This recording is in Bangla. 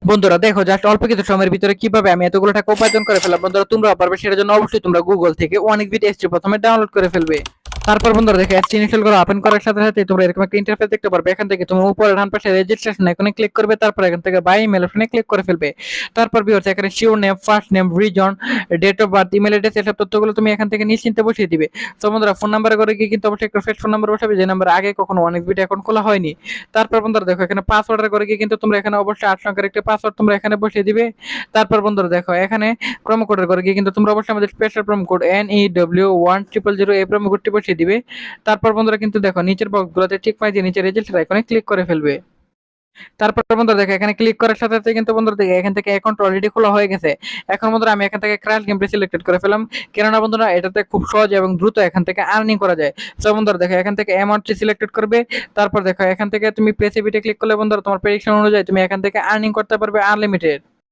বন্ধুরা দেখো জাস্ট অল্প কিছু সময়ের ভিতরে কিভাবে আমি এতগুলো টাকা উপার্জন করে ফেললাম। বন্ধুরা তোমরাও পারবে, সেটার জন্য অবশ্যই তোমরা গুগল থেকে অনেকবিট এসটি প্রথমে ডাউনলোড করে ফেলবে। তারপর বন্ধুরা দেখো অ্যাপস ইনস্টল করে ওপেন করার সাথে সাথে তোমরা এরকম একটা ইন্টারফেস দেখতে পারবে। এখান থেকে তুমি উপরে ডান পাশে রেজিস্ট্রেশন আইকনে ক্লিক করবে, তারপর এখান থেকে বাই ইমেল অপশনে ক্লিক করে ফেলবে। তারপর ভিউয়ার্স এখানে surname, first name, reason, date of birth, email address, এসব তথ্যগুলো তুমি এখান থেকে নিশ্চিন্তে বসিয়ে দিবে। তো বন্ধুরা ফোন নাম্বারে করে গিয়ে কিন্তু অবশ্যই একটা ফ্রেশ ফোন নাম্বার বসাবে, যে নাম্বার আগে কখনো অনেকবিট অ্যাকাউন্ট খোলা হয়নি। তারপর বন্ধুরা দেখো এখানে পাসওয়ার্ডের করে গিয়ে কিন্তু তোমরা এখানে অবশ্যই 8 সংখ্যার একটা পাসওয়ার্ড তোমরা এখানে বসিয়ে দিবে। তারপর বন্ধুরা দেখো এখানে প্রোমো কোডের করে গিয়ে কিন্তু তোমরা অবশ্যই আমাদের স্পেশাল প্রোমো কোড NEW1000 এই প্রোমো কোডটি বসিয়ে দিবে। তারপর বন্ধুরা কিন্তু দেখো নিচের বক্সগুলোতে টিক মাই দিয়ে নিচে রেজিস্টার আইকনে ক্লিক করে ফেলবে। তারপর বন্ধুরা দেখো এখানে ক্লিক করার সাথে সাথে কিন্তু বন্ধুরা দেখো এখান থেকে অ্যাকাউন্ট অলরেডি খোলা হয়ে গেছে। এখন বন্ধুরা আমি এখান থেকে ক্র্যাশ গেমটি সিলেক্টেড করে ফেলাম, কেননা বন্ধুরা এটাতে খুব সহজ এবং দ্রুত এখান থেকে আর্নিং করা যায়। সো বন্ধুরা দেখো এখান থেকে অ্যামাউন্টটি সিলেক্টেড করবে। তারপর দেখো এখান থেকে তুমি প্রেসিভিটি ক্লিক করলে বন্ধুরা তোমার প্রেডিকশন অনুযায়ী তুমি এখান থেকে আর্নিং করতে পারবে আনলিমিটেড।